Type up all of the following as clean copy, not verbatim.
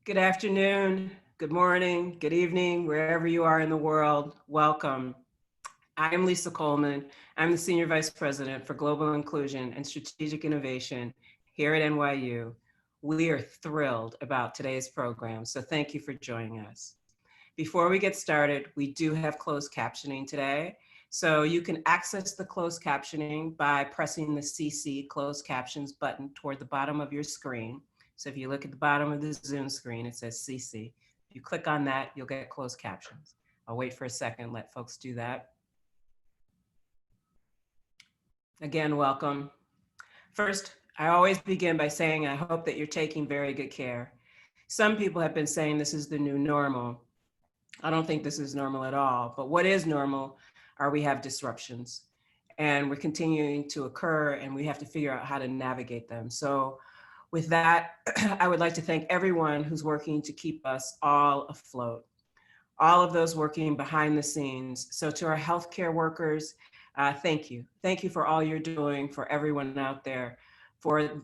Good afternoon, good morning, good evening, wherever you are in the world. Welcome. I am Lisa Coleman. I'm the Senior Vice President for Global Inclusion and Strategic Innovation here at NYU. We are thrilled about today's program, so thank you for joining us. Before we get started, we do have closed captioning today. So you can access the closed captioning by pressing the CC closed captions button toward the bottom of your screen. So if you look at the bottom of the Zoom screen, it says CC. If you click on that, you'll get closed captions. I'll wait for a second, let folks do that. Again, welcome. First, I always begin by saying I hope that you're taking very good care. Some people have been saying this is the new normal. I don't think this is normal at all, but what is normal are we have disruptions and we're continuing to occur and we have to figure out how to navigate them. So with that, I would like to thank everyone who's working to keep us all afloat, all of those working behind the scenes. So to our healthcare workers, thank you. Thank you for all you're doing for everyone out there, for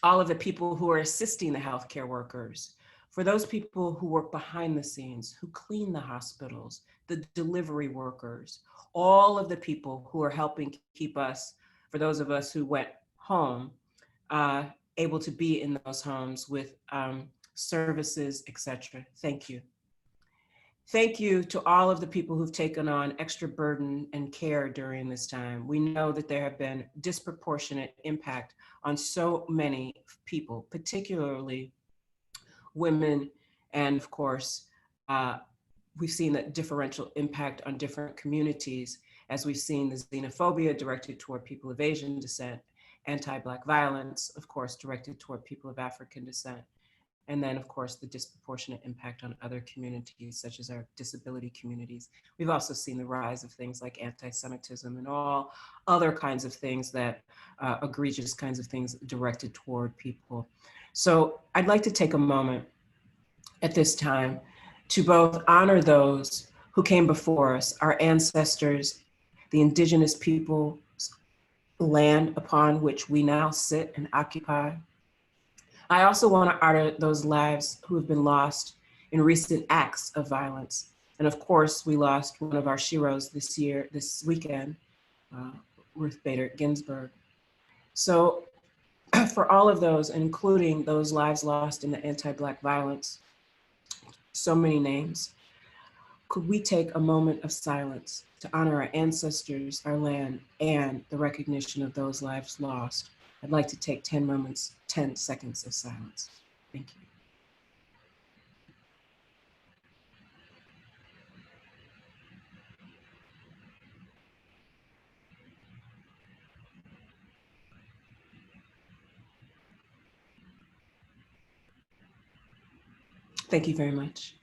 all of the people who are assisting the healthcare workers, for those people who work behind the scenes, who clean the hospitals, the delivery workers, all of the people who are helping keep us, for those of us who went home, able to be in those homes with services, etc. Thank you. Thank you to all of the people who've taken on extra burden and care during this time. We know that there have been disproportionate impact on so many people, particularly women, and of course, we've seen that differential impact on different communities as we've seen the xenophobia directed toward people of Asian descent, anti-Black violence, of course, directed toward people of African descent, and then, of course, the disproportionate impact on other communities, such as our disability communities. We've also seen the rise of things like anti-Semitism and all other kinds of things that, egregious kinds of things directed toward people. So I'd like to take a moment at this time to both honor those who came before us, our ancestors, the indigenous people's land upon which we now sit and occupy. I also want to honor those lives who have been lost in recent acts of violence. And of course, we lost one of our sheroes this weekend, Ruth Bader Ginsburg. So for all of those, including those lives lost in the anti-Black violence, so many names, could we take a moment of silence to honor our ancestors, our land, and the recognition of those lives lost? I'd like to take 10 seconds of silence. Thank you. Thank you very much.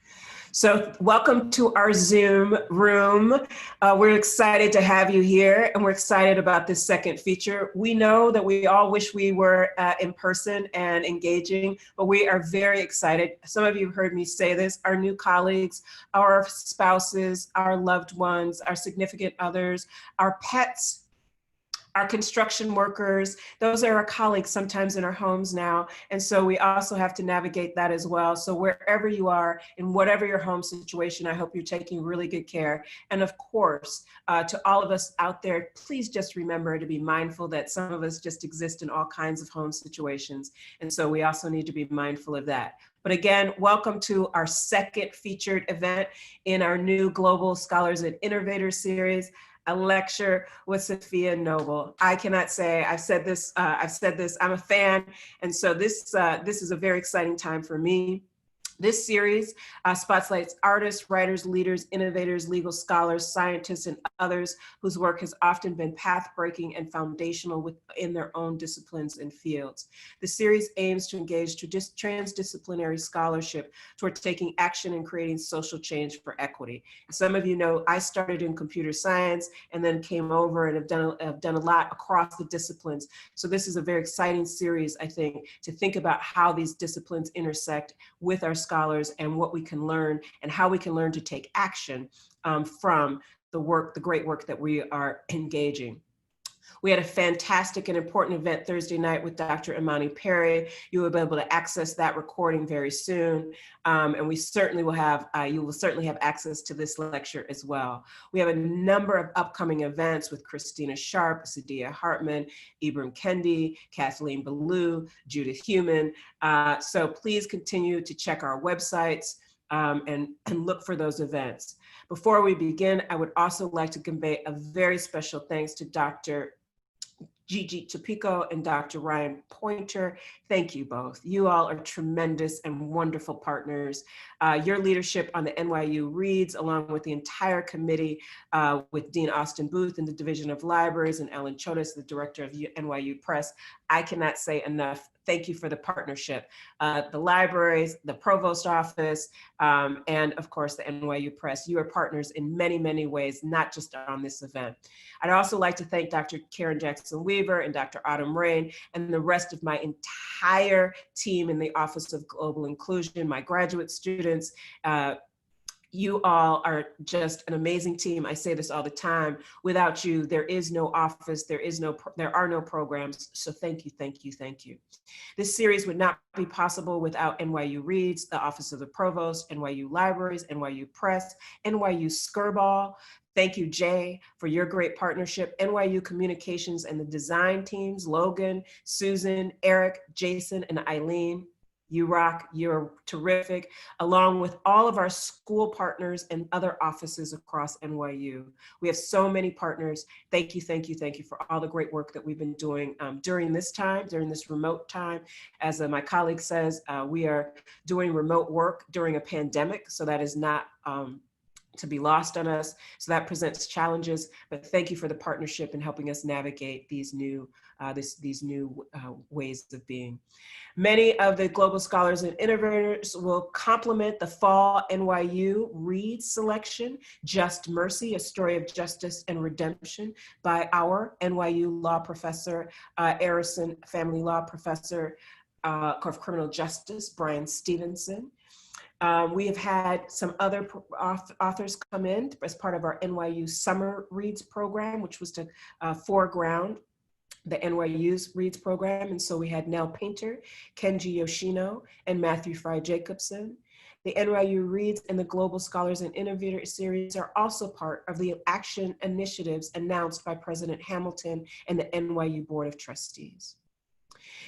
So welcome to our Zoom room. We're excited to have you here and we're excited about this second feature. We know that we all wish we were in person and engaging, but we are very excited. Some of you heard me say this, our new colleagues, our spouses, our loved ones, our significant others, our pets, our construction workers, those are our colleagues sometimes in our homes now. And so we also have to navigate that as well. So wherever you are, in whatever your home situation, I hope you're taking really good care. And of course, to all of us out there, please just remember to be mindful that some of us just exist in all kinds of home situations. And so we also need to be mindful of that. But again, welcome to our second featured event in our new Global Scholars and Innovators series, a lecture with Safiya Noble. I cannot say, I've said this, I'm a fan. And so this is a very exciting time for me. This series spotlights artists, writers, leaders, innovators, legal scholars, scientists, and others whose work has often been path-breaking and foundational within their own disciplines and fields. The series aims to engage transdisciplinary scholarship toward taking action and creating social change for equity. Some of you know I started in computer science and then came over and have done a lot across the disciplines. So this is a very exciting series, I think, to think about how these disciplines intersect with our scholars and what we can learn and how we can learn to take action from the great work that we are engaging. We had a fantastic and important event Thursday night with Dr. Imani Perry. You will be able to access that recording very soon. And we certainly will have, you will certainly have access to this lecture as well. We have a number of upcoming events with Christina Sharp, Sadia Hartman, Ibram Kendi, Kathleen Ballou, Judith Heumann. So please continue to check our websites and look for those events. Before we begin, I would also like to convey a very special thanks to Dr. Gigi Topico and Dr. Ryan Pointer. Thank you both. You all are tremendous and wonderful partners. Your leadership on the NYU Reads, along with the entire committee, with Dean Austin Booth in the Division of Libraries and Ellen Chodas, the Director of NYU Press, I cannot say enough. Thank you for the partnership. The libraries, the Provost office, and of course the NYU Press. You are partners in many, many ways, not just on this event. I'd also like to thank Dr. Karen Jackson Weaver and Dr. Autumn Rain and the rest of my entire team in the Office of Global Inclusion, my graduate students. You all are just an amazing team. I say this all the time. Without you, there is no office, there are no programs. So thank you, thank you, thank you. This series would not be possible without NYU Reads, the Office of the Provost, NYU Libraries, NYU Press, NYU Skirball. Thank you, Jay, for your great partnership, NYU Communications and the design teams, Logan, Susan, Eric, Jason, and Eileen. You rock, you're terrific, along with all of our school partners and other offices across NYU. We have so many partners. Thank you, thank you, thank you for all the great work that we've been doing during this time, during this remote time. As my colleague says, we are doing remote work during a pandemic, so that is not to be lost on us. So that presents challenges, but thank you for the partnership and helping us navigate these new ways of being. Many of the global scholars and innovators will complement the fall NYU Reads selection, Just Mercy, A Story of Justice and Redemption, by our NYU law professor, Arison Family Law Professor of Criminal Justice, Brian Stevenson. We have had some other authors come in as part of our NYU Summer Reads program, which was to foreground the NYU's Reads program. And so we had Nell Painter, Kenji Yoshino, and Matthew Fry Jacobson. The NYU Reads and the Global Scholars and Innovators series are also part of the action initiatives announced by President Hamilton and the NYU Board of Trustees.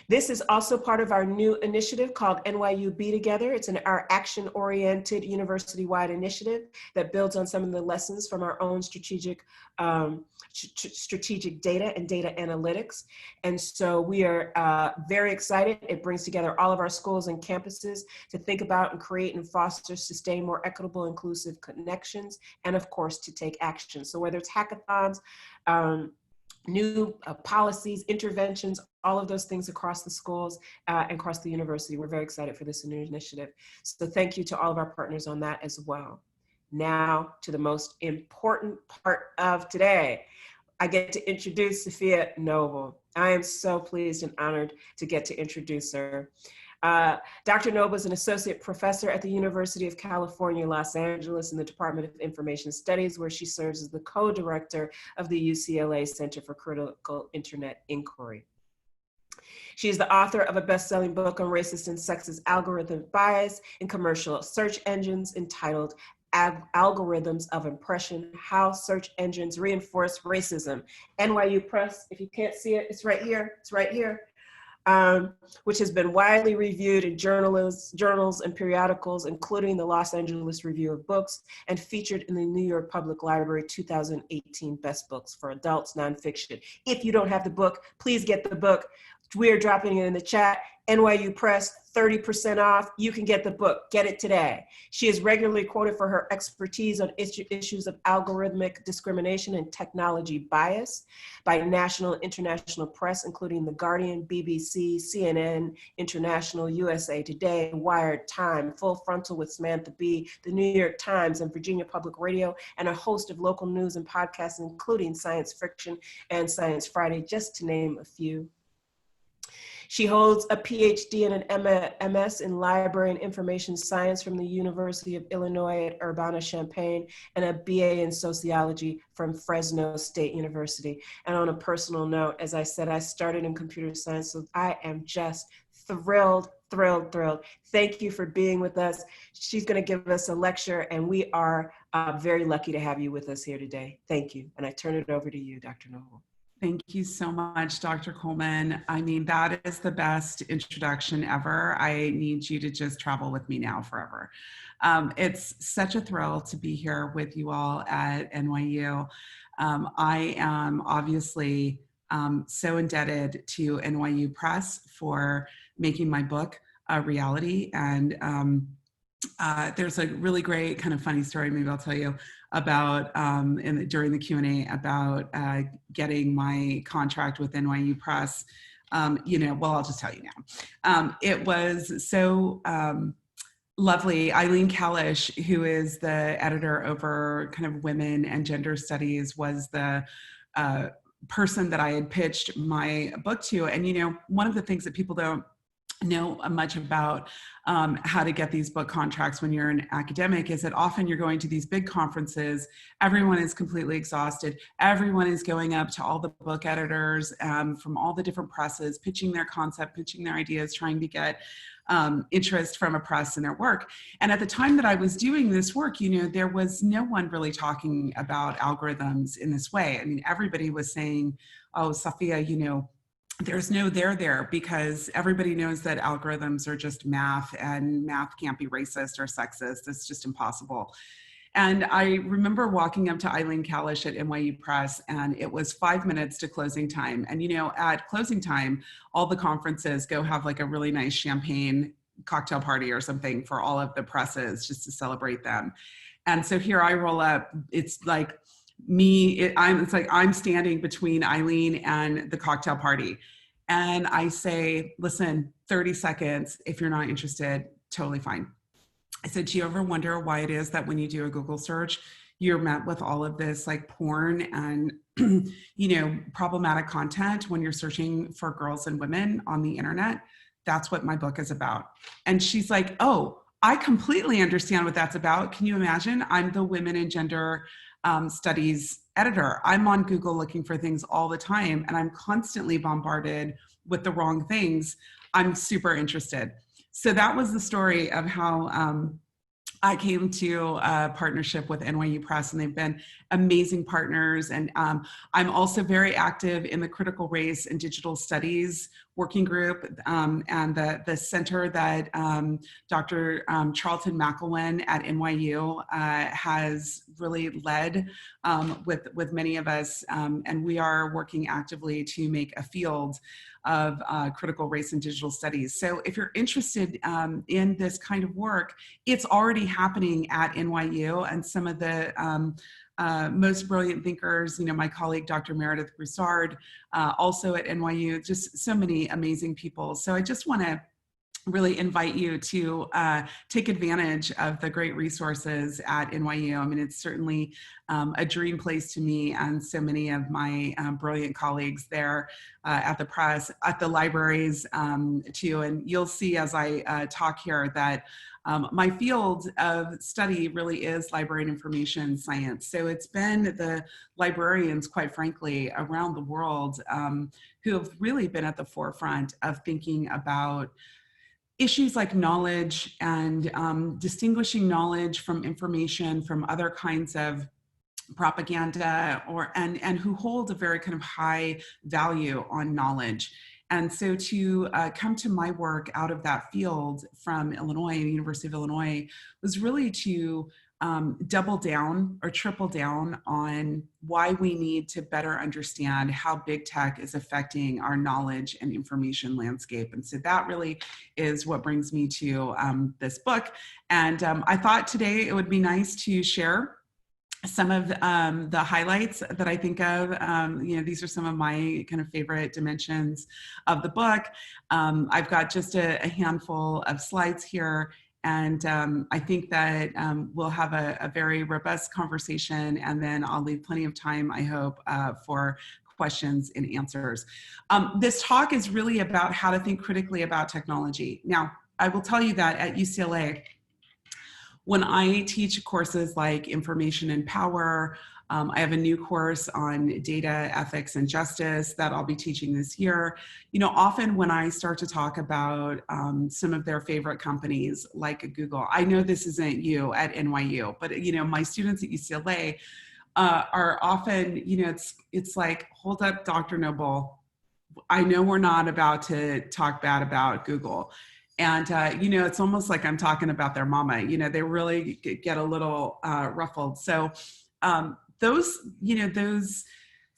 This is also part of our new initiative called NYU BeTogether. It's our action-oriented university-wide initiative that builds on some of the lessons from our own strategic data and data analytics. And so we are very excited. It brings together all of our schools and campuses to think about and create and foster, sustain more equitable, inclusive connections, and of course, to take action. So whether it's hackathons, new policies, interventions, all of those things across the schools and across the university. We're very excited for this new initiative. So thank you to all of our partners on that as well. Now to the most important part of today. I get to introduce Safiya Noble. I am so pleased and honored to get to introduce her. Dr. Noble is an associate professor at the University of California, Los Angeles in the Department of Information Studies, where she serves as the co-director of the UCLA Center for Critical Internet Inquiry. She is the author of a best-selling book on racist and sexist algorithmic bias in commercial search engines entitled Algorithms of Impression, How Search Engines Reinforce Racism. NYU Press, if you can't see it, it's right here, which has been widely reviewed in journals and periodicals, including the Los Angeles Review of Books, and featured in the New York Public Library 2018 Best Books for Adults Nonfiction. If you don't have the book, please get the book. We are dropping it in the chat. NYU Press, 30% off. You can get the book. Get it today. She is regularly quoted for her expertise on issues of algorithmic discrimination and technology bias by national and international press, including The Guardian, BBC, CNN, International, USA Today, Wired, Time, Full Frontal with Samantha Bee, The New York Times, and Virginia Public Radio, and a host of local news and podcasts, including Science Friction and Science Friday, just to name a few. She holds a PhD and an MS in Library and Information Science from the University of Illinois at Urbana-Champaign, and a BA in Sociology from Fresno State University. And on a personal note, as I said, I started in computer science, so I am just thrilled. Thank you for being with us. She's going to give us a lecture, and we are very lucky to have you with us here today. Thank you. And I turn it over to you, Dr. Noble. Thank you so much, Dr. Coleman. I mean, that is the best introduction ever. I need you to just travel with me now forever. It's such a thrill to be here with you all at NYU. I am obviously so indebted to NYU Press for making my book a reality. And there's a really great kind of funny story, maybe I'll tell you, about during the Q&A about getting my contract with NYU Press. Well, I'll just tell you now. It was so lovely. Eileen Kalish, who is the editor over kind of women and gender studies, was the person that I had pitched my book to. And, one of the things that people don't know much about how to get these book contracts when you're an academic is that often you're going to these big conferences, everyone is completely exhausted, everyone is going up to all the book editors from all the different presses, pitching their concept, pitching their ideas, trying to get interest from a press in their work. And at the time that I was doing this work, there was no one really talking about algorithms in this way. I mean, everybody was saying, oh, Safiya, there's no there because everybody knows that algorithms are just math and math can't be racist or sexist. It's just impossible. And I remember walking up to Eileen Kalish at NYU Press, and it was 5 minutes to closing time. And at closing time, all the conferences go have like a really nice champagne cocktail party or something for all of the presses just to celebrate them. And so here I roll up, it's like I'm standing between Eileen and the cocktail party. And I say, listen, 30 seconds, if you're not interested, totally fine. I said, do you ever wonder why it is that when you do a Google search, you're met with all of this like porn and, problematic content when you're searching for girls and women on the internet? That's what my book is about. And she's like, oh, I completely understand what that's about. Can you imagine? I'm the women and gender studies editor. I'm on Google looking for things all the time, and I'm constantly bombarded with the wrong things. I'm super interested. So that was the story of how I came to a partnership with NYU Press, and they've been amazing partners. And I'm also very active in the critical race and digital studies working group and the center that Dr. Charlton McElwain at NYU has really led with many of us. And we are working actively to make a field of critical race and digital studies. So if you're interested in this kind of work, it's already happening at NYU, and some of the most brilliant thinkers, my colleague, Dr. Meredith Broussard, also at NYU, just so many amazing people. So I just want to really invite you to take advantage of the great resources at NYU. I mean, it's certainly a dream place to me and so many of my brilliant colleagues there at the press, at the libraries too. And you'll see as I talk here that my field of study really is library and information science. So it's been the librarians, quite frankly, around the world who have really been at the forefront of thinking about issues like knowledge and distinguishing knowledge from information from other kinds of propaganda, and who hold a very kind of high value on knowledge. And so to come to my work out of that field from Illinois, the University of Illinois, was really to double down or triple down on why we need to better understand how big tech is affecting our knowledge and information landscape. And so that really is what brings me to this book. And I thought today it would be nice to share some of the highlights that I think of. These are some of my kind of favorite dimensions of the book. I've got just a handful of slides here. And I think that we'll have a very robust conversation, and then I'll leave plenty of time, I hope, for questions and answers. This talk is really about how to think critically about technology. Now, I will tell you that at UCLA, when I teach courses like Information and Power, I have a new course on data, ethics, and justice that I'll be teaching this year. You know, often when I start to talk about some of their favorite companies like Google, I know this isn't you at NYU, but you know, my students at UCLA are often, you know, it's like, hold up, Dr. Noble. I know we're not about to talk bad about Google. And, you know, it's almost like I'm talking about their mama. You know, they really get a little ruffled. So those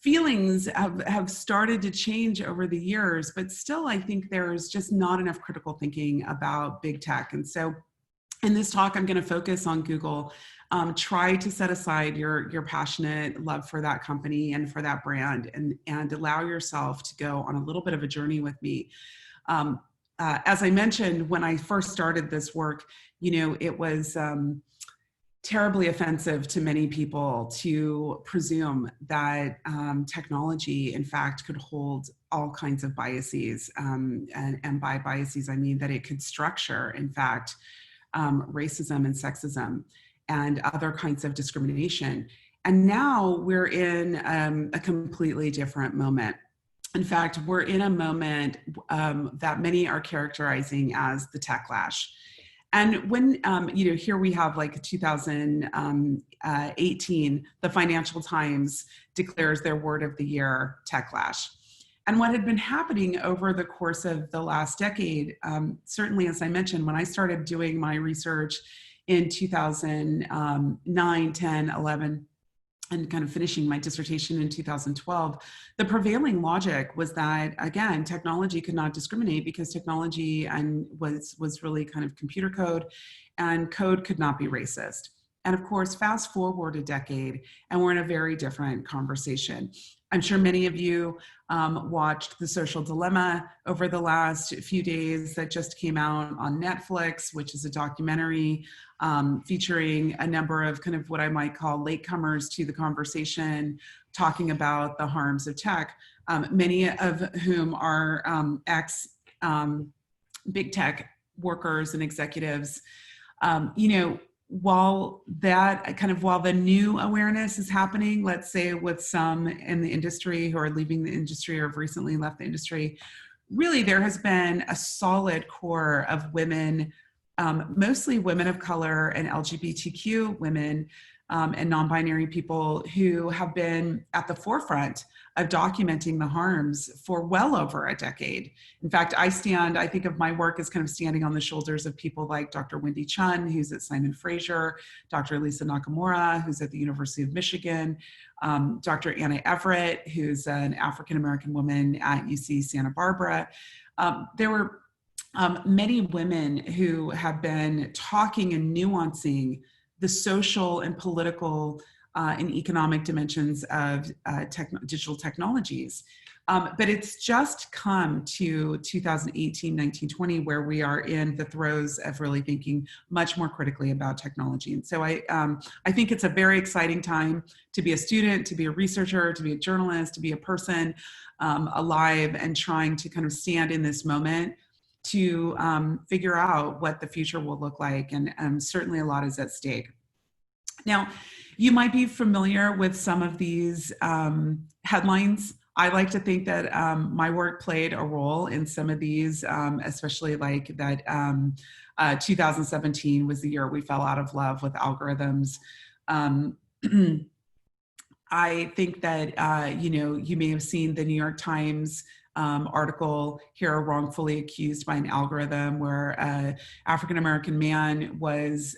feelings have started to change over the years, but still, I think there's just not enough critical thinking about big tech. And so in this talk, I'm going to focus on Google. Try to set aside your passionate love for that company and for that brand, and allow yourself to go on a little bit of a journey with me. As I mentioned, when I first started this work, you know, it was terribly offensive to many people to presume that technology, in fact, could hold all kinds of biases. And by biases, I mean that it could structure, in fact, racism and sexism and other kinds of discrimination. And now we're in a completely different moment. In fact, we're in a moment that many are characterizing as the tech lash. And when, you know, here we have like 2018, the Financial Times declares their word of the year, tech lash. And what had been happening over the course of the last decade, certainly, as I mentioned, when I started doing my research in 2009, 10, 11, and kind of finishing my dissertation in 2012, the prevailing logic was that, again, technology could not discriminate because technology was really kind of computer code, and code could not be racist. And of course, fast forward a decade, and we're in a very different conversation. I'm sure many of you watched The Social Dilemma over the last few days that just came out on Netflix, which is a documentary featuring a number of kind of what I might call latecomers to the conversation, talking about the harms of tech, many of whom are ex-big tech workers and executives. You know, while the new awareness is happening, let's say with some in the industry who are leaving the industry or have recently left the industry, really there has been a solid core of women, mostly women of color and LGBTQ women and non-binary people who have been at the forefront of documenting the harms for well over a decade. In fact, I think of my work as kind of standing on the shoulders of people like Dr. Wendy Chun, who's at Simon Fraser, Dr. Lisa Nakamura, who's at the University of Michigan, Dr. Anna Everett, who's an African-American woman at UC Santa Barbara. There were many women who have been talking and nuancing the social and political and economic dimensions of digital technologies. But it's just come to 2018, 19, 20, where we are in the throes of really thinking much more critically about technology. And so I think it's a very exciting time to be a student, to be a researcher, to be a journalist, to be a person alive and trying to kind of stand in this moment to figure out what the future will look like. And certainly a lot is at stake. Now, you might be familiar with some of these headlines. I like to think that my work played a role in some of these, especially like that 2017 was the year we fell out of love with algorithms. I think that, you know, you may have seen the New York Times article here, wrongfully accused by an algorithm, where an African-American man was,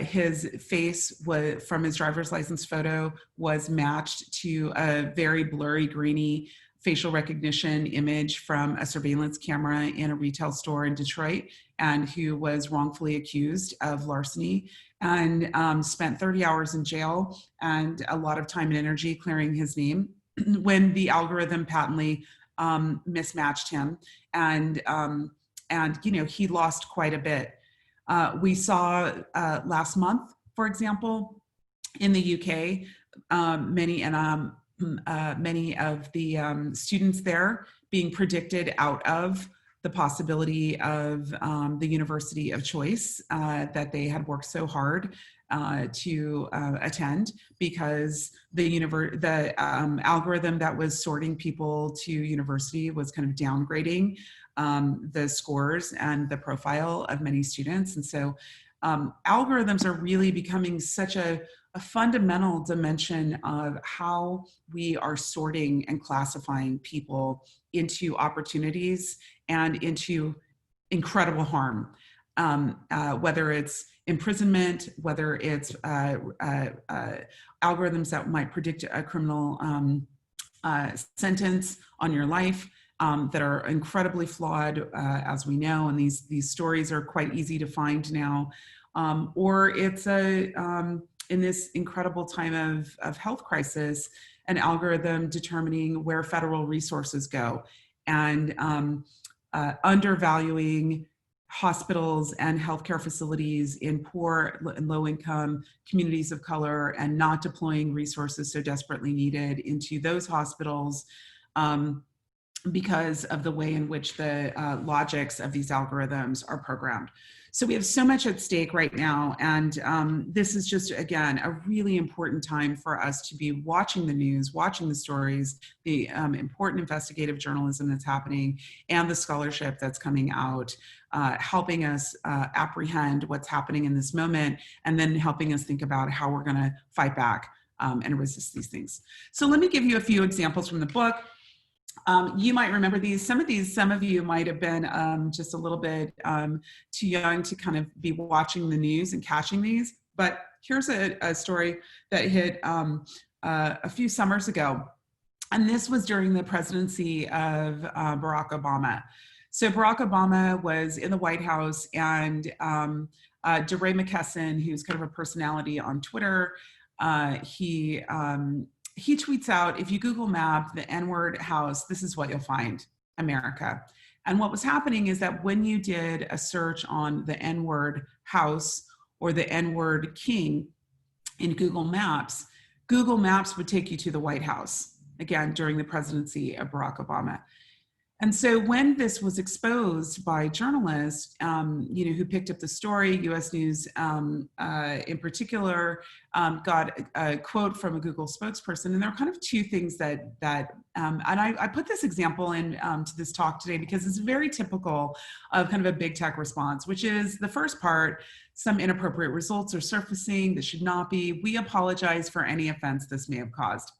his face from his driver's license photo was matched to a very blurry, grainy facial recognition image from a surveillance camera in a retail store in Detroit, and who was wrongfully accused of larceny and spent 30 hours in jail and a lot of time and energy clearing his name when the algorithm patently mismatched him. And you know, he lost quite a bit. We saw last month, for example, in the UK, many, and many of the students there being predicted out of the possibility of the university of choice that they had worked so hard to attend, because the algorithm that was sorting people to university was kind of downgrading the scores and the profile of many students. And so algorithms are really becoming such a fundamental dimension of how we are sorting and classifying people into opportunities and into incredible harm, whether it's imprisonment, whether it's algorithms that might predict a criminal sentence on your life, that are incredibly flawed, as we know, and these stories are quite easy to find now, or it's in this incredible time of health crisis, an algorithm determining where federal resources go, and undervaluing hospitals and healthcare facilities in poor and low-income communities of color, and not deploying resources so desperately needed into those hospitals because of the way in which the logics of these algorithms are programmed. So we have so much at stake right now, and this is just, again, a really important time for us to be watching the news, watching the stories, the important investigative journalism that's happening, and the scholarship that's coming out, helping us apprehend what's happening in this moment, and then helping us think about how we're going to fight back and resist these things. So let me give you a few examples from the book. You might remember these. Some of you might have been just a little bit too young to kind of be watching the news and catching these. But here's a story that hit a few summers ago. And this was during the presidency of Barack Obama. So Barack Obama was in the White House, and DeRay McKesson, who's kind of a personality on Twitter, he tweets out, if you Google map the N-word house, this is what you'll find, America. And what was happening is that when you did a search on the N-word house or the N-word king in Google Maps would take you to the White House, again, during the presidency of Barack Obama. And so when this was exposed by journalists, who picked up the story, U.S. News in particular, got a quote from a Google spokesperson. And there are kind of two things and I put this example in to this talk today because it's very typical of kind of a big tech response, which is the first part: some inappropriate results are surfacing that should not be. We apologize for any offense this may have caused.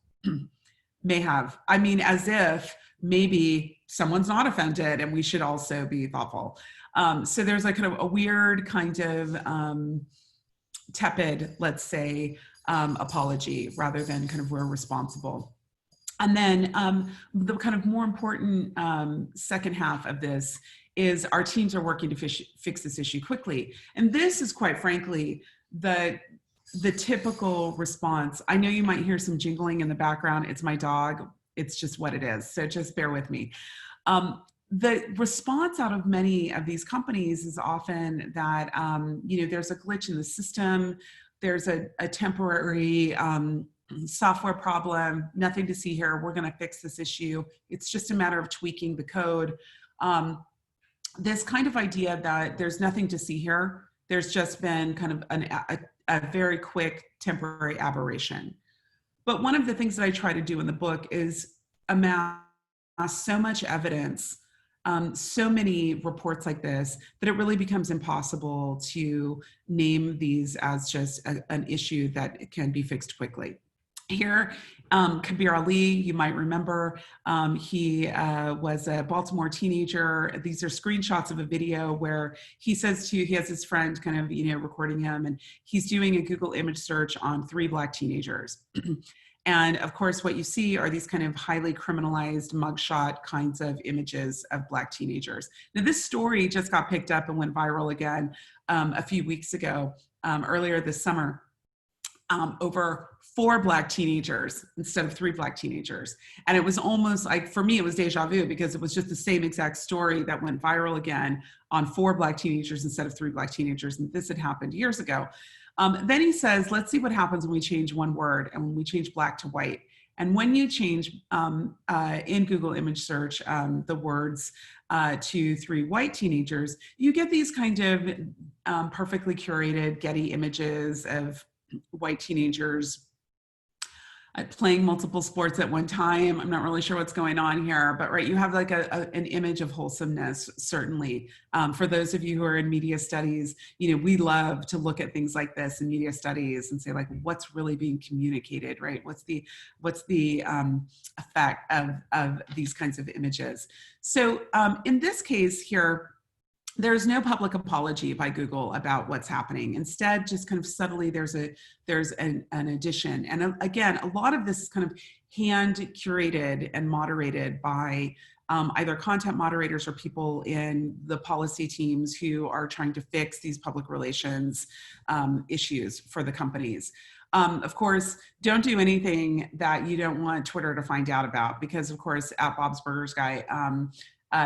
May have. I mean, as if maybe someone's not offended and we should also be thoughtful. So there's like kind of a weird kind of tepid, let's say, apology rather than kind of we're responsible. And then the kind of more important second half of this is our teams are working to fix this issue quickly. And this is, quite frankly, the typical response. I know you might hear some jingling in the background. It's my dog. It's just what it is. So just bear with me. The response out of many of these companies is often that, there's a glitch in the system. There's a temporary software problem, nothing to see here. We're going to fix this issue. It's just a matter of tweaking the code. This kind of idea that there's nothing to see here. There's just been kind of a very quick temporary aberration. But one of the things that I try to do in the book is amass so much evidence, so many reports like this, that it really becomes impossible to name these as just an issue that can be fixed quickly. Here, Kabir Ali, you might remember, he was a Baltimore teenager. These are screenshots of a video where he has his friend kind of, recording him, and he's doing a Google image search on 3 Black teenagers. And of course, what you see are these kind of highly criminalized mugshot kinds of images of Black teenagers. Now, this story just got picked up and went viral again a few weeks ago, earlier this summer, over 4 Black teenagers instead of 3 Black teenagers. And it was almost like, for me, it was deja vu, because it was just the same exact story that went viral again on 4 Black teenagers instead of 3 Black teenagers. And this had happened years ago. Then he says, let's see what happens when we change one word and when we change Black to white. And when you change in Google image search the words to 3 white teenagers, you get these kind of perfectly curated Getty images of white teenagers playing multiple sports at one time. I'm not really sure what's going on here, but right, you have like an image of wholesomeness, certainly. For those of you who are in media studies, we love to look at things like this in media studies and say, like, what's really being communicated, right? What's the effect of these kinds of images? So in this case here, there's no public apology by Google about what's happening. Instead, just kind of subtly, there's an addition. And again, a lot of this is kind of hand curated and moderated by either content moderators or people in the policy teams who are trying to fix these public relations issues for the companies. Of course, don't do anything that you don't want Twitter to find out about, because of course, at Bob's Burgers guy,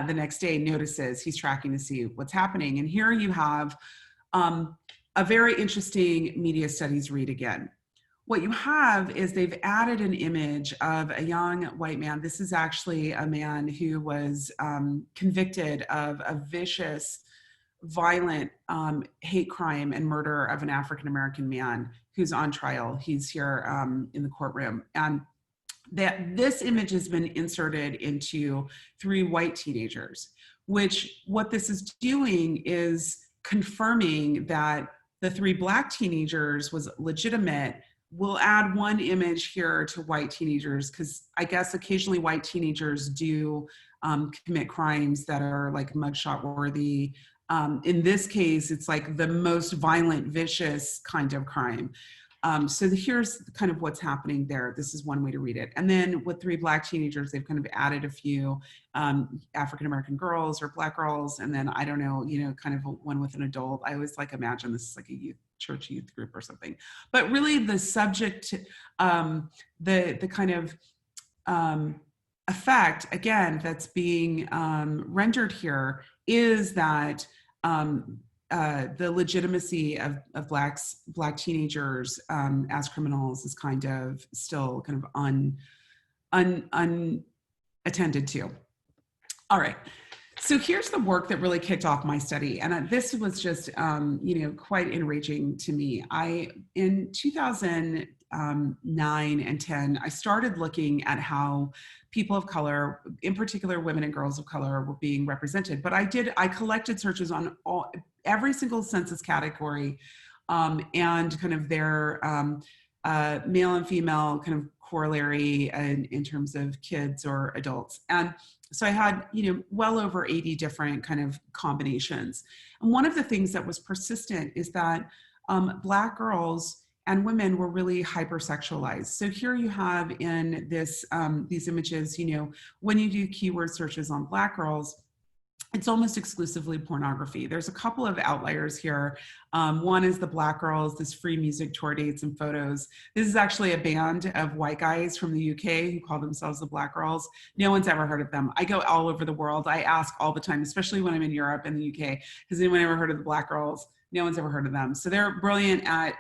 the next day notices he's tracking to see what's happening. And here you have a very interesting media studies read again. What you have is they've added an image of a young white man. This is actually a man who was convicted of a vicious, violent hate crime and murder of an African-American man who's on trial. He's here in the courtroom. And that this image has been inserted into 3 white teenagers, which what this is doing is confirming that the 3 Black teenagers was legitimate. We'll add one image here to white teenagers, because I guess occasionally white teenagers do commit crimes that are like mugshot worthy. In this case, it's like the most violent, vicious kind of crime. So here's kind of what's happening there. This is one way to read it. And then with 3 Black teenagers, they've kind of added a few African-American girls or Black girls. And then, I don't know, kind of one with an adult. I always like imagine this is like a church youth group or something. But really the subject, the kind of effect, again, that's being rendered here is that the legitimacy of Black teenagers as criminals is kind of still kind of unattended to. All right, so here's the work that really kicked off my study, and this was just quite enraging to me. In 2009 and 10, I started looking at how people of color, in particular women and girls of color, were being represented. But I collected searches on every single census category and kind of their male and female kind of corollary in terms of kids or adults. And so I had, well over 80 different kind of combinations. And one of the things that was persistent is that Black girls and women were really hypersexualized. So here you have in this these images, when you do keyword searches on Black girls, it's almost exclusively pornography. There's a couple of outliers here. One is the Black Girls, this free music tour dates and photos. This is actually a band of white guys from the UK who call themselves the Black Girls. No one's ever heard of them. I go all over the world. I ask all the time, especially when I'm in Europe and the UK, has anyone ever heard of the Black Girls? No one's ever heard of them. So they're brilliant at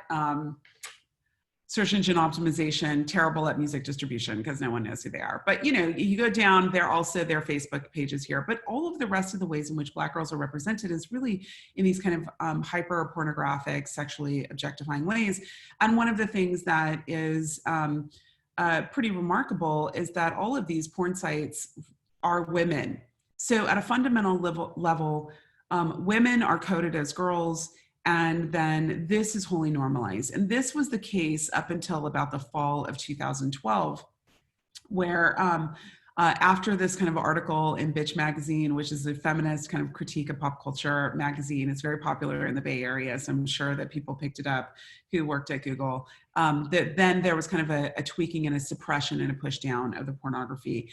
search engine optimization, terrible at music distribution because no one knows who they are. But you go down, they're also their Facebook pages here. But all of the rest of the ways in which Black girls are represented is really in these kind of hyper pornographic, sexually objectifying ways. And one of the things that is pretty remarkable is that all of these porn sites are women. So at a fundamental level, women are coded as girls, and then this is wholly normalized. And this was the case up until about the fall of 2012, where after this kind of article in Bitch magazine, which is a feminist kind of critique of pop culture magazine, it's very popular in the Bay Area, so I'm sure that people picked it up who worked at Google, then there was kind of a tweaking and a suppression and a push down of the pornography.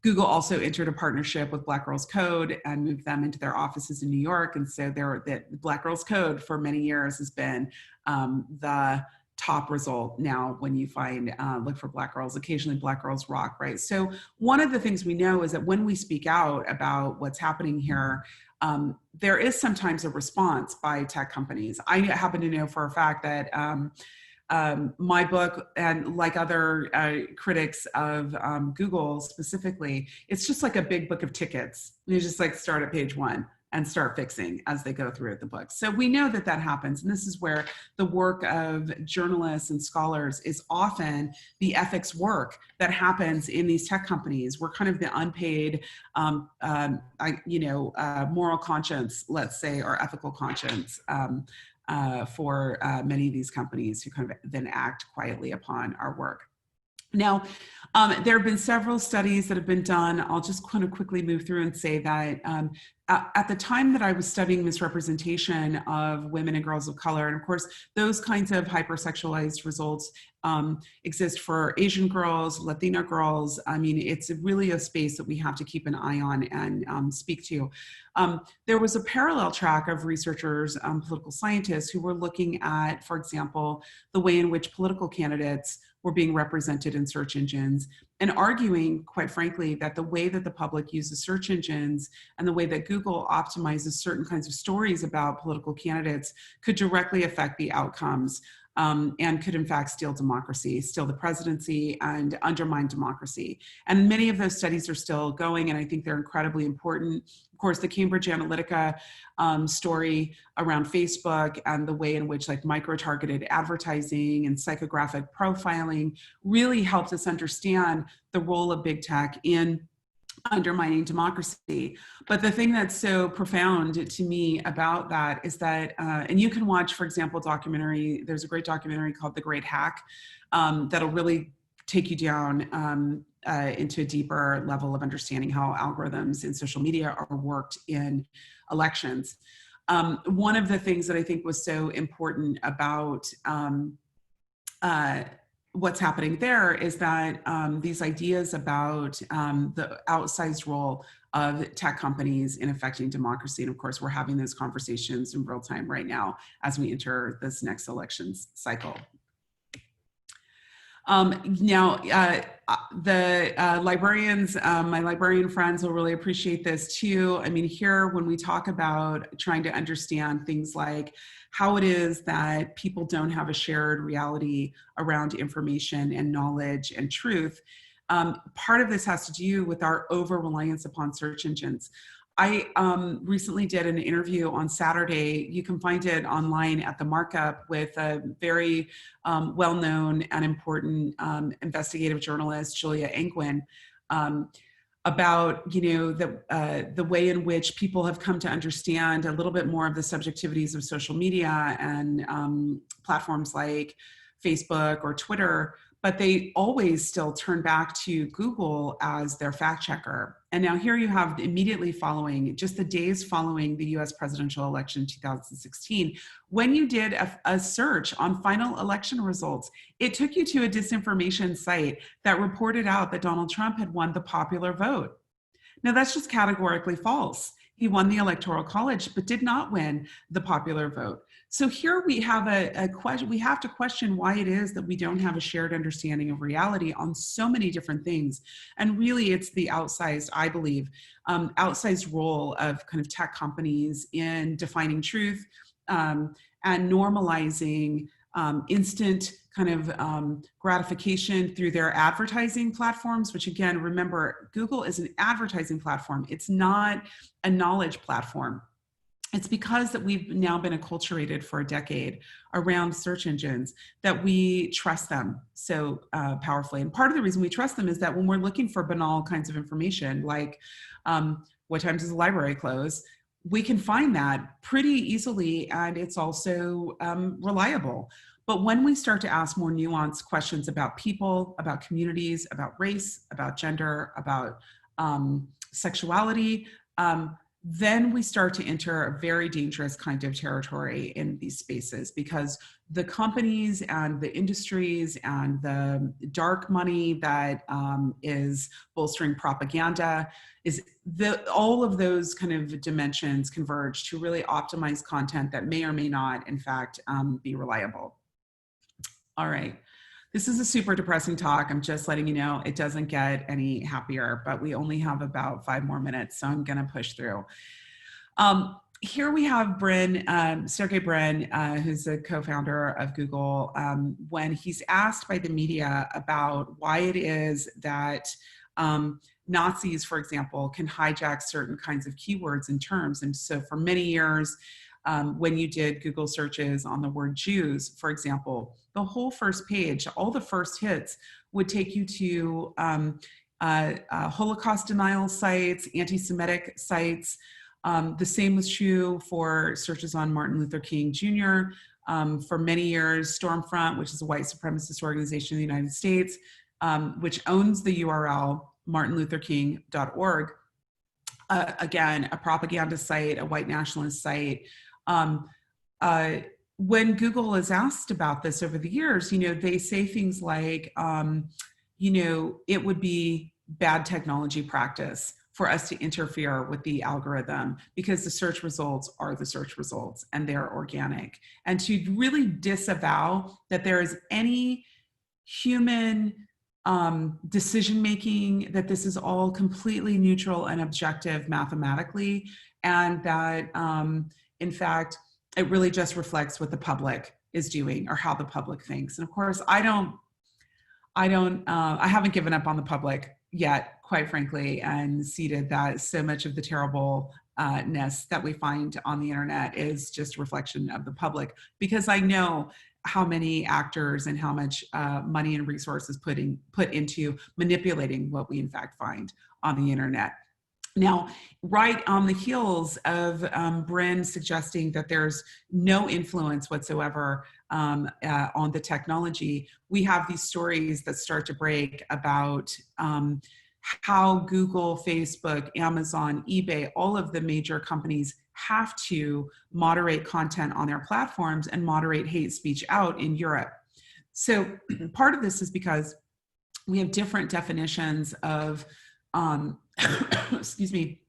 Google also entered a partnership with Black Girls Code and moved them into their offices in New York. And so the Black Girls Code for many years has been the top result now when you find, look for Black girls, occasionally Black Girls Rock, right? So one of the things we know is that when we speak out about what's happening here, there is sometimes a response by tech companies. I happen to know for a fact that My book, and like other critics of Google specifically, it's just like a big book of tickets. You just like start at page 1 and start fixing as they go through the book. So we know that that happens. And this is where the work of journalists and scholars is often the ethics work that happens in these tech companies. We're kind of the unpaid, moral conscience, let's say, or ethical conscience for many of these companies who kind of then act quietly upon our work. Now, there have been several studies that have been done. I'll just kind of quickly move through and say that at the time that I was studying misrepresentation of women and girls of color, and of course, those kinds of hypersexualized results exist for Asian girls, Latina girls. I mean, it's really a space that we have to keep an eye on and speak to. There was a parallel track of researchers, political scientists, who were looking at, for example, the way in which political candidates were being represented in search engines, and arguing, quite frankly, that the way that the public uses search engines and the way that Google optimizes certain kinds of stories about political candidates could directly affect the outcomes and could in fact steal democracy, steal the presidency, and undermine democracy. And many of those studies are still going, and I think they're incredibly important. Of course, the Cambridge Analytica story around Facebook and the way in which like micro-targeted advertising and psychographic profiling really helped us understand the role of big tech in undermining democracy. But the thing that's so profound to me about that is that, and you can watch, for example, there's a great documentary called The Great Hack that'll really take you down into a deeper level of understanding how algorithms in social media are worked in elections. One of the things that I think was so important about what's happening there is that these ideas about the outsized role of tech companies in affecting democracy, and of course we're having those conversations in real time right now as we enter this next elections cycle. The librarians, my librarian friends will really appreciate this too. I mean, here when we talk about trying to understand things like how it is that people don't have a shared reality around information and knowledge and truth, part of this has to do with our over-reliance upon search engines. I recently did an interview on Saturday. You can find it online at The Markup with a very well-known and important investigative journalist, Julia Anquin, about the way in which people have come to understand a little bit more of the subjectivities of social media and platforms like Facebook or Twitter, but they always still turn back to Google as their fact checker. And now here you have immediately following, just the days following the US presidential election 2016, when you did a search on final election results, it took you to a disinformation site that reported out that Donald Trump had won the popular vote. Now that's just categorically false. He won the Electoral College, but did not win the popular vote. So here we have a question. We have to question why it is that we don't have a shared understanding of reality on so many different things. And really it's the outsized, I believe, outsized role of kind of tech companies in defining truth and normalizing instant kind of gratification through their advertising platforms, which again, remember, Google is an advertising platform. It's not a knowledge platform. It's because that we've now been acculturated for a decade around search engines that we trust them so powerfully. And part of the reason we trust them is that when we're looking for banal kinds of information, like what time does the library close, we can find that pretty easily, and it's also reliable. But when we start to ask more nuanced questions about people, about communities, about race, about gender, about sexuality, then we start to enter a very dangerous kind of territory in these spaces, because the companies and the industries and the dark money that is bolstering propaganda, all of those kind of dimensions converge to really optimize content that may or may not, in fact, be reliable. All right. This is a super depressing talk. I'm just letting you know it doesn't get any happier, but we only have about 5 more minutes, so I'm going to push through. here we have Sergey Brin, who's the co-founder of Google, when he's asked by the media about why it is that Nazis, for example, can hijack certain kinds of keywords and terms. And so for many years, when you did Google searches on the word Jews, for example, the whole first page, all the first hits would take you to Holocaust denial sites, anti-Semitic sites. The same was true for searches on Martin Luther King Jr. For many years, Stormfront, which is a white supremacist organization in the United States, which owns the URL martinlutherking.org, again, a propaganda site, a white nationalist site. When Google is asked about this over the years, they say things like, it would be bad technology practice for us to interfere with the algorithm because the search results are the search results and they're organic. And to really disavow that there is any human decision-making, that this is all completely neutral and objective mathematically, and that in fact, it really just reflects what the public is doing or how the public thinks. And of course, I haven't given up on the public yet, quite frankly, and ceded that so much of the terribleness that we find on the internet is just a reflection of the public, because I know how many actors and how much money and resources put into manipulating what we in fact find on the internet. Now, right on the heels of Brin suggesting that there's no influence whatsoever on the technology, we have these stories that start to break about how Google, Facebook, Amazon, eBay, all of the major companies have to moderate content on their platforms and moderate hate speech out in Europe. So part of this is because we have different definitions of excuse me,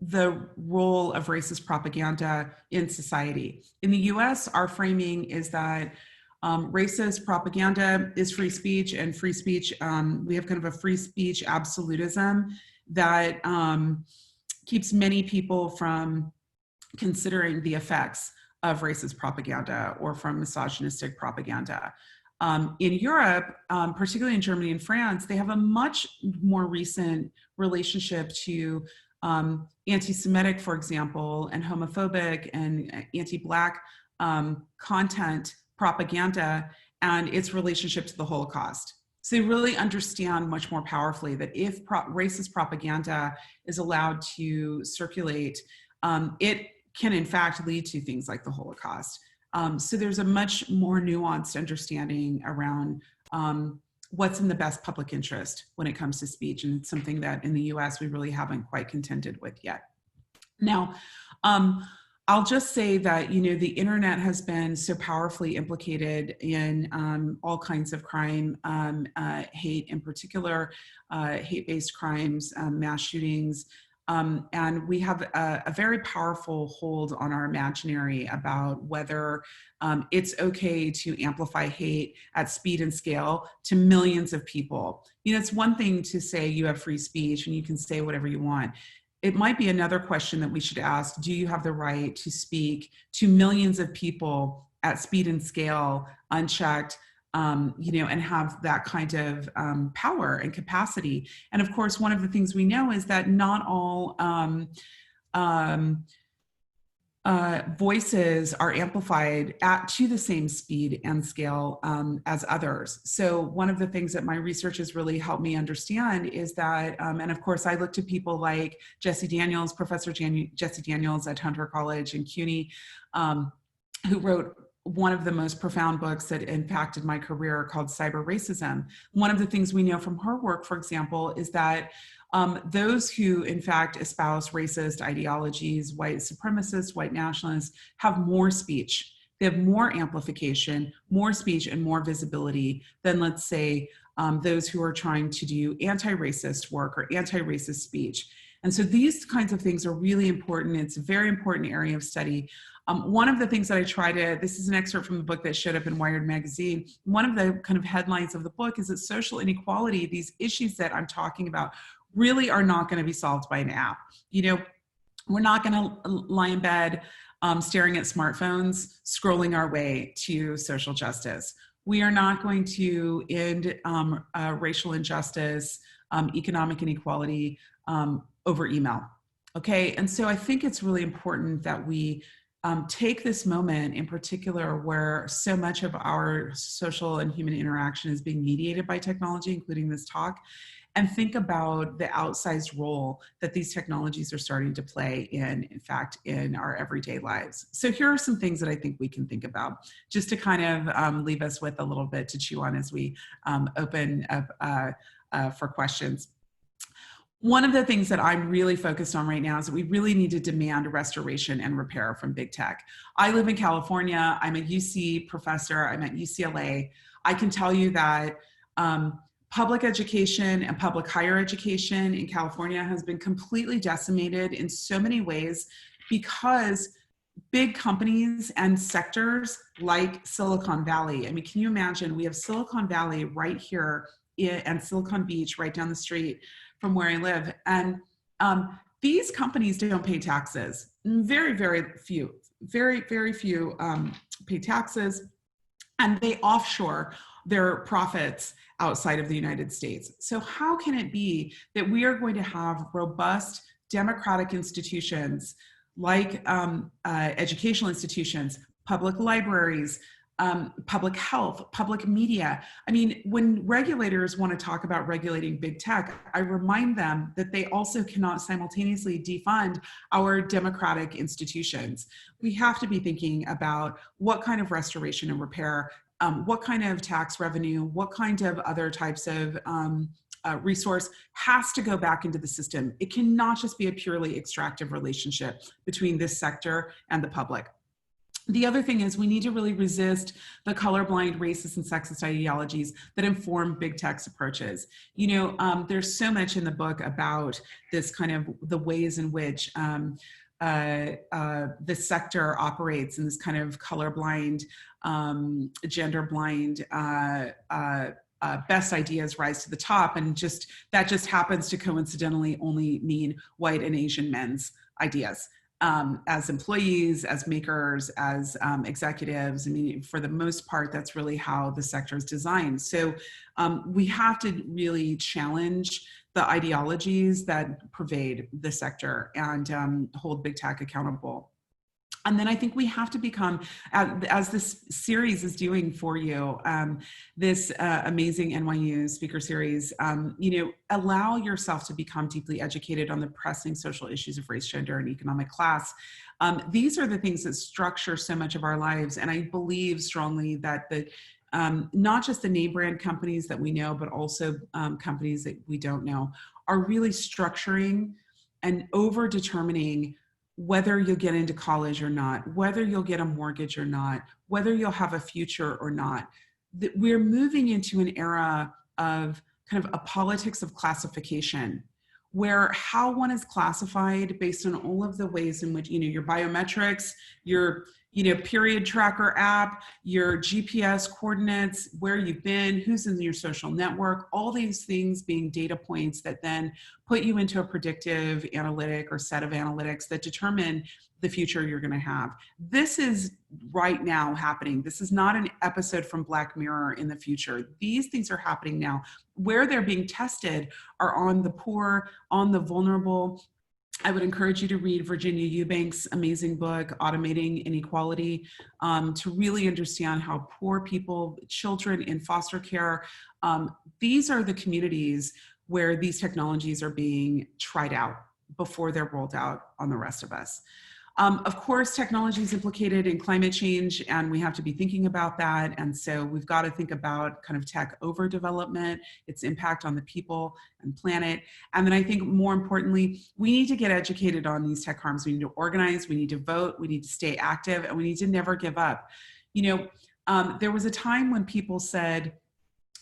the role of racist propaganda in society. In the US, our framing is that racist propaganda is free speech, and free speech, we have kind of a free speech absolutism that keeps many people from considering the effects of racist propaganda or from misogynistic propaganda. In Europe, particularly in Germany and France, they have a much more recent relationship to anti-Semitic, for example, and homophobic and anti-Black content propaganda and its relationship to the Holocaust. So they really understand much more powerfully that if racist propaganda is allowed to circulate, it can in fact lead to things like the Holocaust. So there's a much more nuanced understanding around what's in the best public interest when it comes to speech, and it's something that in the US we really haven't quite contended with yet. Now, I'll just say that, the internet has been so powerfully implicated in all kinds of crime, hate in particular, hate-based crimes, mass shootings, and we have a very powerful hold on our imaginary about whether it's okay to amplify hate at speed and scale to millions of people. It's one thing to say you have free speech and you can say whatever you want. It might be another question that we should ask: do you have the right to speak to millions of people at speed and scale, unchecked, and have that kind of power and capacity? And of course, one of the things we know is that not all voices are amplified to the same speed and scale as others. So one of the things that my research has really helped me understand is that, and of course I look to people like Jesse Daniels, Professor Jesse Daniels at Hunter College in CUNY, who wrote one of the most profound books that impacted my career called Cyber Racism. One of the things we know from her work, for example, is that those who in fact espouse racist ideologies, white supremacists, white nationalists, have more speech. They have more amplification, more speech, and more visibility than, let's say, those who are trying to do anti-racist work or anti-racist speech. And so these kinds of things are really important. It's a very important area of study. One of the things that I try to, this is an excerpt from the book that showed up in Wired magazine. One of the kind of headlines of the book is that social inequality, these issues that I'm talking about, really are not going to be solved by an app. We're not going to lie in bed staring at smartphones, scrolling our way to social justice. We are not going to end racial injustice, economic inequality over email. Okay, and so I think it's really important that we take this moment in particular where so much of our social and human interaction is being mediated by technology, including this talk, and think about the outsized role that these technologies are starting to play in fact, in our everyday lives. So here are some things that I think we can think about, just to kind of leave us with a little bit to chew on as we open up for questions. One of the things that I'm really focused on right now is that we really need to demand restoration and repair from big tech. I live in California. I'm a UC professor. I'm at UCLA. I can tell you that public education and public higher education in California has been completely decimated in so many ways because big companies and sectors like Silicon Valley. I mean, can you imagine? We have Silicon Valley right here and Silicon Beach right down the street from where I live. And these companies don't pay taxes. Very, very few pay taxes, and they offshore their profits outside of the United States. So how can it be that we are going to have robust democratic institutions like educational institutions, public libraries, public health, public media? I mean, when regulators want to talk about regulating big tech, I remind them that they also cannot simultaneously defund our democratic institutions. We have to be thinking about what kind of restoration and repair, what kind of tax revenue, what kind of other types of resource has to go back into the system. It cannot just be a purely extractive relationship between this sector and the public. The other thing is we need to really resist the colorblind, racist, and sexist ideologies that inform big tech's approaches. You know, there's so much in the book about this kind of the ways in which the sector operates in this kind of colorblind, gender blind, best ideas rise to the top, and that just happens to coincidentally only mean white and Asian men's ideas. As employees, as makers, as executives. I mean, for the most part, that's really how the sector is designed. So we have to really challenge the ideologies that pervade the sector and hold big tech accountable. And then I think we have to become, as this series is doing for you, this amazing NYU speaker series, you know, allow yourself to become deeply educated on the pressing social issues of race, gender, and economic class. These are the things that structure so much of our lives. And I believe strongly that not just the name brand companies that we know, but also companies that we don't know, are really structuring and over determining whether you'll get into college or not, whether you'll get a mortgage or not, whether you'll have a future or not. That we're moving into an era of kind of a politics of classification, where how one is classified based on all of the ways in which, you know, your biometrics, your, you know, period tracker app, your GPS coordinates, where you've been, who's in your social network, all these things being data points that then put you into a predictive analytic or set of analytics that determine the future you're going to have. This is right now happening. This is not an episode from Black Mirror in the future. These things are happening now. Where they're being tested are on the poor, on the vulnerable. I would encourage you to read Virginia Eubank's amazing book, Automating Inequality, to really understand how poor people, children in foster care, these are the communities where these technologies are being tried out before they're rolled out on the rest of us. Of course, technology is implicated in climate change, and we have to be thinking about that. And so we've got to think about kind of tech overdevelopment, its impact on the people and planet. And then I think more importantly, we need to get educated on these tech harms. We need to organize, we need to vote, we need to stay active, and we need to never give up. You know, there was a time when people said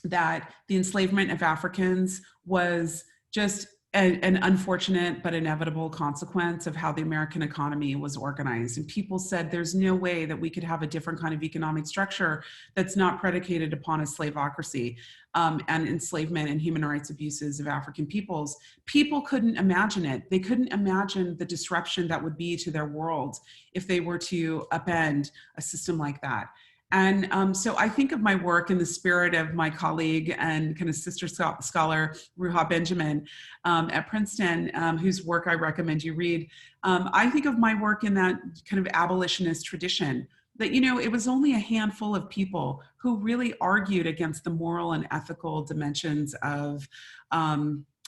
that the enslavement of Africans was just an unfortunate but inevitable consequence of how the American economy was organized. And people said there's no way that we could have a different kind of economic structure that's not predicated upon a slavocracy and enslavement and human rights abuses of African peoples. People couldn't imagine it. They couldn't imagine the disruption that would be to their world if they were to upend a system like that. And so I think of my work in the spirit of my colleague and kind of sister scholar, Ruha Benjamin at Princeton, whose work I recommend you read. I think of my work in that kind of abolitionist tradition, that, you know, it was only a handful of people who really argued against the moral and ethical dimensions of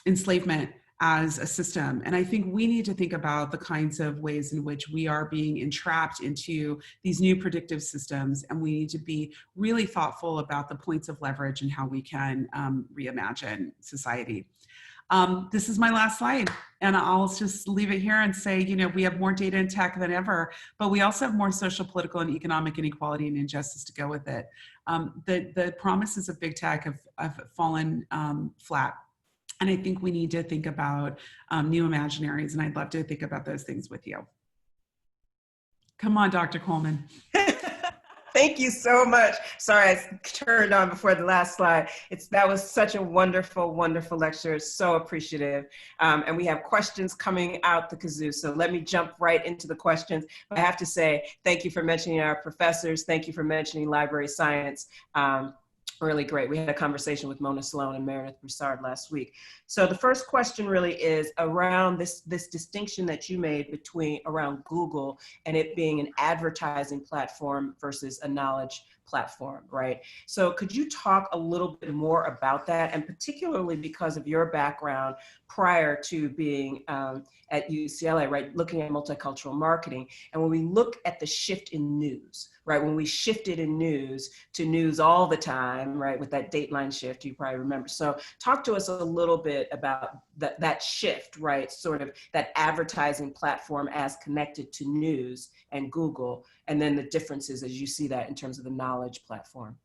enslavement as a system. And I think we need to think about the kinds of ways in which we are being entrapped into these new predictive systems. And we need to be really thoughtful about the points of leverage and how we can reimagine society. This is my last slide, and I'll just leave it here and say, you know, we have more data and tech than ever, but we also have more social, political, and economic inequality and injustice to go with it. The promises of big tech have fallen flat. And I think we need to think about new imaginaries, and I'd love to think about those things with you. Come on, Dr. Coleman. Thank you so much. Sorry, I turned on before the last slide. That was such a wonderful, wonderful lecture. So appreciative. And we have questions coming out the kazoo. So let me jump right into the questions. I have to say, thank you for mentioning our professors. Thank you for mentioning library science. Really great. We had a conversation with Mona Sloan and Meredith Broussard last week. So the first question really is around this distinction that you made around Google and it being an advertising platform versus a knowledge platform, right? So could you talk a little bit more about that, and particularly because of your background prior to being at UCLA, right, looking at multicultural marketing. And when we look at the shift in news, right, when we shifted in news to news all the time, right, with that Dateline shift, you probably remember. So talk to us a little bit about that shift, right, sort of that advertising platform as connected to news and Google, and then the differences as you see that in terms of the knowledge platform.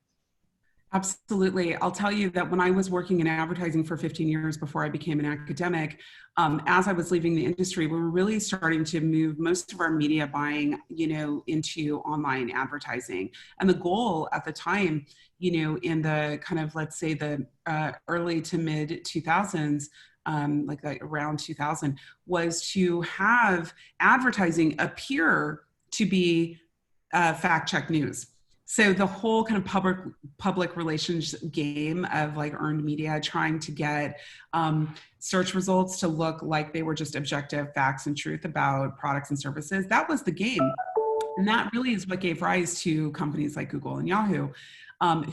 Absolutely. I'll tell you that when I was working in advertising for 15 years before I became an academic, as I was leaving the industry, we were really starting to move most of our media buying, you know, into online advertising. And the goal at the time, you know, in the kind of, let's say the early to mid 2000s, like around 2000, was to have advertising appear to be fact-check news. So the whole kind of public relations game of like earned media, trying to get search results to look like they were just objective facts and truth about products and services, that was the game. And that really is what gave rise to companies like Google and Yahoo,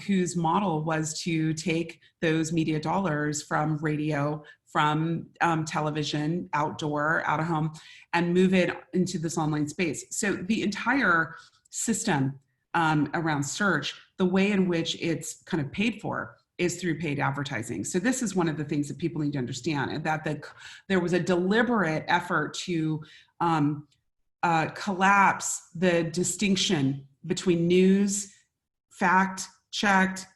whose model was to take those media dollars from radio, from television, outdoor, out of home, and move it into this online space. So the entire system around search, the way in which it's kind of paid for is through paid advertising. So this is one of the things that people need to understand, and that there was a deliberate effort to collapse the distinction between news, fact-checked,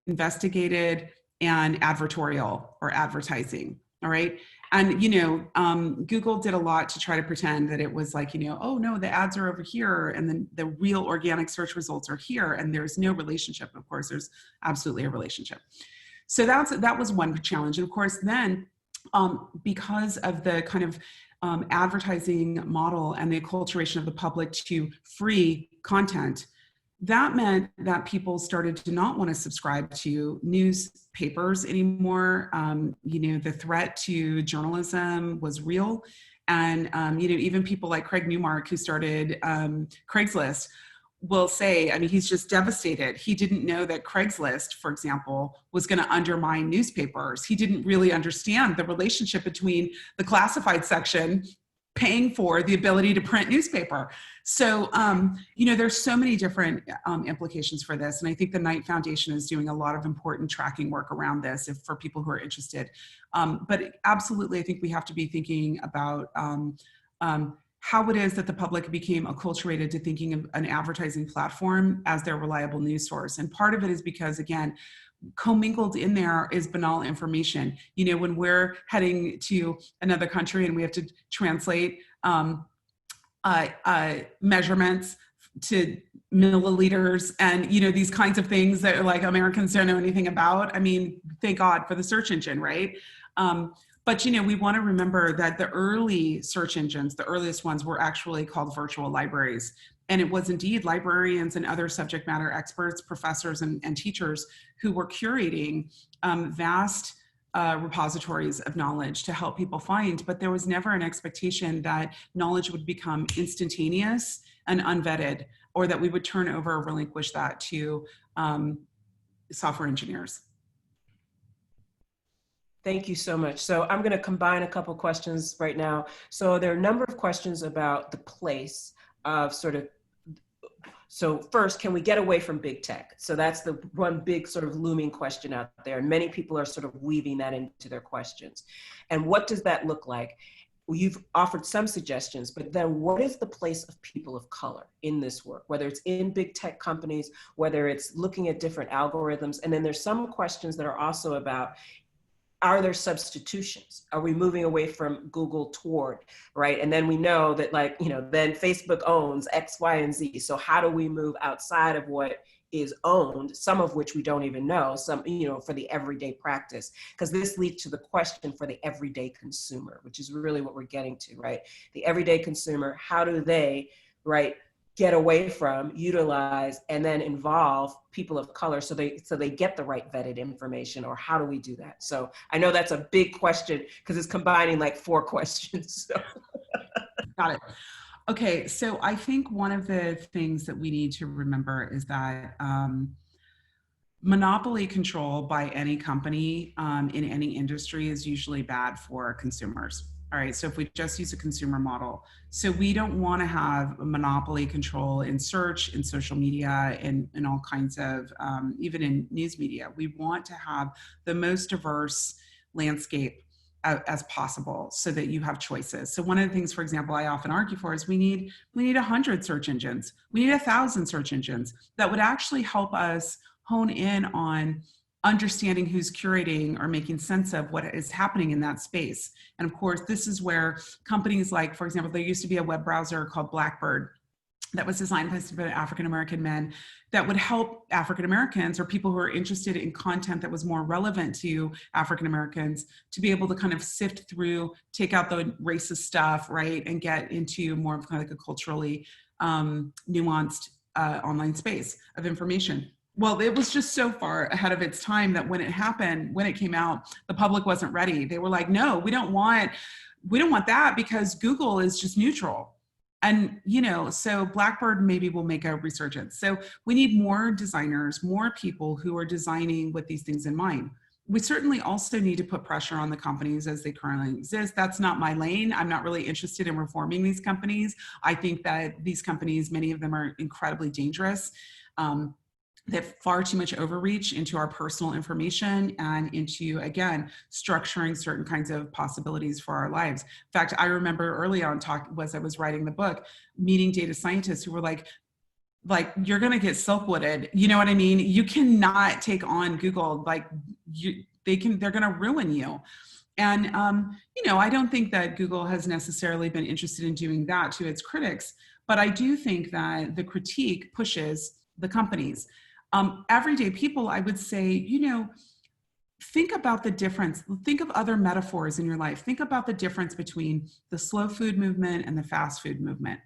investigated, and advertorial or advertising, all right? And, you know, Google did a lot to try to pretend that it was like, you know, oh no, the ads are over here and then the real organic search results are here, and there's no relationship. Of course, there's absolutely a relationship. So that was one challenge. And of course, then because of the kind of advertising model and the acculturation of the public to free content, that meant that people started to not want to subscribe to newspapers anymore. You know, the threat to journalism was real. And, you know, even people like Craig Newmark, who started Craigslist, will say, I mean, he's just devastated. He didn't know that Craigslist, for example, was going to undermine newspapers. He didn't really understand the relationship between the classified section paying for the ability to print newspaper. So, you know, there's so many different implications for this. And I think the Knight Foundation is doing a lot of important tracking work around this for people who are interested. But absolutely, I think we have to be thinking about how it is that the public became acculturated to thinking of an advertising platform as their reliable news source. And part of it is because, again, commingled in there is banal information. You know, when we're heading to another country and we have to translate measurements to milliliters and, you know, these kinds of things that like Americans don't know anything about. I mean, thank God for the search engine, right? But, you know, we want to remember that the early search engines, the earliest ones, were actually called virtual libraries. And it was indeed librarians and other subject matter experts, professors and teachers who were curating vast repositories of knowledge to help people find, but there was never an expectation that knowledge would become instantaneous and unvetted, or that we would turn over or relinquish that to software engineers. Thank you so much. So I'm going to combine a couple questions right now. So there are a number of questions about the place of sort of, so first, can we get away from big tech? So that's the one big sort of looming question out there. And many people are sort of weaving that into their questions. And what does that look like? Well, you've offered some suggestions, but then what is the place of people of color in this work, whether it's in big tech companies, whether it's looking at different algorithms? And then there's some questions that are also about, are there substitutions? Are we moving away from Google toward, right? And then we know that, like, you know, then Facebook owns X, Y, and Z. So how do we move outside of what is owned, some of which we don't even know, some, you know, for the everyday practice? Because this leads to the question for the everyday consumer, which is really what we're getting to, right? The everyday consumer, how do they, right, get away from, utilize, and then involve people of color so they get the right vetted information? Or how do we do that? So I know that's a big question because it's combining like 4 questions. So. Got it. Okay, so I think one of the things that we need to remember is that monopoly control by any company in any industry is usually bad for consumers. All right, so if we just use a consumer model, so we don't want to have a monopoly control in search, in social media, and in all kinds of, even in news media. We want to have the most diverse landscape as possible so that you have choices. So one of the things, for example, I often argue for is we need 100 search engines. We need 1,000 search engines that would actually help us hone in on understanding who's curating or making sense of what is happening in that space. And of course, this is where companies like, for example, there used to be a web browser called Blackbird that was designed by African-American men that would help African-Americans or people who are interested in content that was more relevant to African-Americans to be able to kind of sift through, take out the racist stuff, right, and get into more of kind of like a culturally nuanced online space of information. Well, it was just so far ahead of its time that when it happened, when it came out, the public wasn't ready. They were like, no, we don't want that because Google is just neutral. And, you know, so Blackbird maybe will make a resurgence. So we need more designers, more people who are designing with these things in mind. We certainly also need to put pressure on the companies as they currently exist. That's not my lane. I'm not really interested in reforming these companies. I think that these companies, many of them are incredibly dangerous. They have far too much overreach into our personal information and into, again, structuring certain kinds of possibilities for our lives. In fact, I remember early on as I was writing the book, meeting data scientists who were like, you're going to get silkwooded. You know what I mean? You cannot take on Google. Like they're going to ruin you. And, you know, I don't think that Google has necessarily been interested in doing that to its critics, but I do think that the critique pushes the companies. Everyday people, I would say, you know, think about the difference. Think of other metaphors in your life. Think about the difference between the slow food movement and the fast food movement.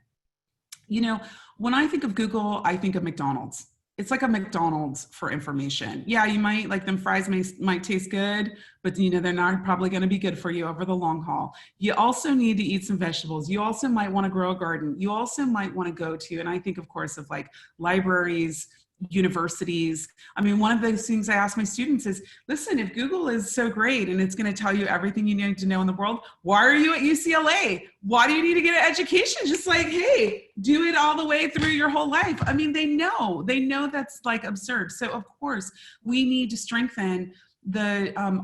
You know, when I think of Google, I think of McDonald's. It's like a McDonald's for information. Yeah, you might like them fries might taste good, but you know, they're not probably going to be good for you over the long haul. You also need to eat some vegetables. You also might want to grow a garden. You also might want to go to, and I think of course of like libraries, universities. I mean, one of the things I ask my students is, listen, if Google is so great and it's going to tell you everything you need to know in the world, why are you at UCLA? Why do you need to get an education? Just like, hey, do it all the way through your whole life. I mean, they know that's like absurd. So of course we need to strengthen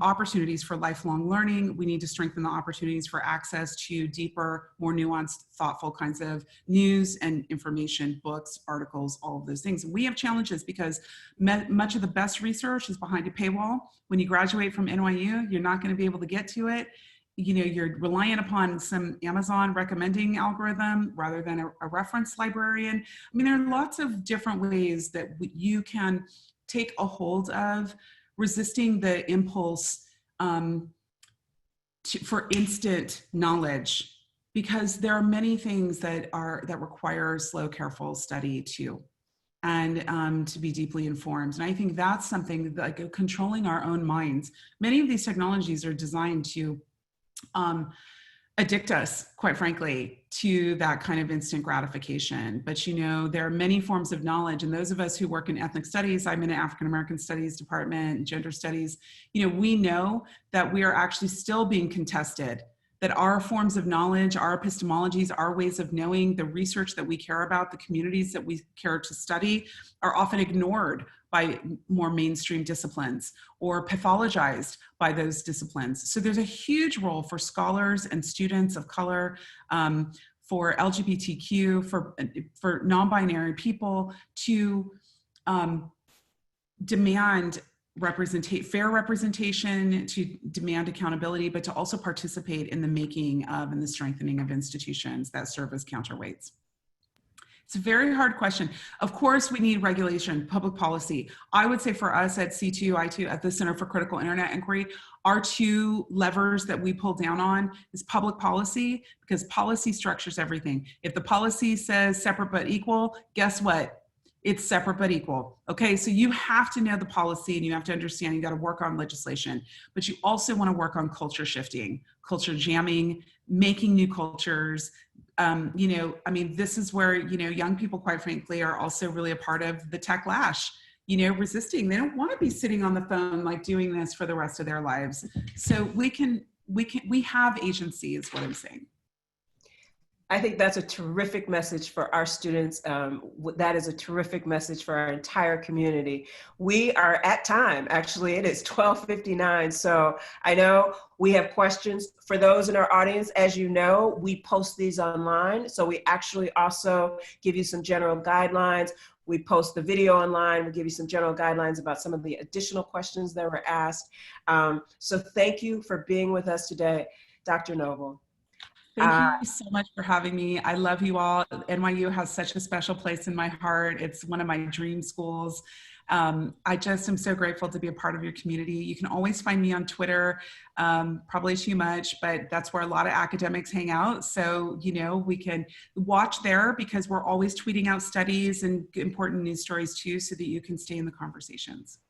opportunities for lifelong learning. We need to strengthen the opportunities for access to deeper, more nuanced, thoughtful kinds of news and information, books, articles, all of those things. We have challenges because much of the best research is behind a paywall. When you graduate from NYU, you're not going to be able to get to it. You know, you're reliant upon some Amazon recommending algorithm rather than a reference librarian. I mean, there are lots of different ways that you can take a hold of resisting the impulse for instant knowledge, because there are many things that require slow, careful study too, and to be deeply informed. And I think that's something like controlling our own minds. Many of these technologies are designed to addict us, quite frankly, to that kind of instant gratification. But you know, there are many forms of knowledge, and those of us who work in ethnic studies, I'm in an African American studies department, gender studies, you know, we know that we are actually still being contested, that our forms of knowledge, our epistemologies, our ways of knowing, the research that we care about, the communities that we care to study, are often ignored by more mainstream disciplines or pathologized by those disciplines. So there's a huge role for scholars and students of color, for LGBTQ, for non-binary people to demand fair representation, to demand accountability, but to also participate in the making of and the strengthening of institutions that serve as counterweights. It's a very hard question. Of course, we need regulation, public policy. I would say for us at C2I2, at the Center for Critical Internet Inquiry, our two levers that we pull down on is public policy, because policy structures everything. If the policy says separate but equal, guess what? It's separate but equal. Okay, so you have to know the policy and you have to understand, you got to work on legislation, but you also want to work on culture shifting, culture jamming, making new cultures. You know, I mean, this is where, you know, young people, quite frankly, are also really a part of the tech lash, you know, resisting. They don't want to be sitting on the phone, like doing this for the rest of their lives. So we have agency is what I'm saying. I think that's a terrific message for our students. That is a terrific message for our entire community. We are at time, actually. It is 12:59, so I know we have questions. For those in our audience, as you know, we post these online, so we actually also give you some general guidelines. We post the video online. We give you some general guidelines about some of the additional questions that were asked. So thank you for being with us today, Dr. Noble. Thank you so much for having me. I love you all. NYU has such a special place in my heart. It's one of my dream schools. I just am so grateful to be a part of your community. You can always find me on Twitter, probably too much, but that's where a lot of academics hang out. So, you know, we can watch there because we're always tweeting out studies and important news stories too, so that you can stay in the conversations.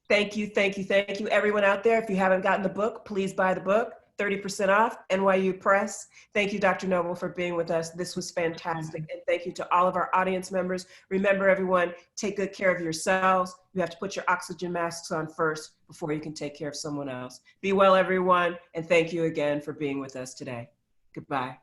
Thank you, thank you, thank you. Everyone out there, if you haven't gotten the book, please buy the book. 30% off, NYU Press. Thank you, Dr. Noble, for being with us. This was fantastic. And thank you to all of our audience members. Remember, everyone, take good care of yourselves. You have to put your oxygen masks on first before you can take care of someone else. Be well, everyone. And thank you again for being with us today. Goodbye.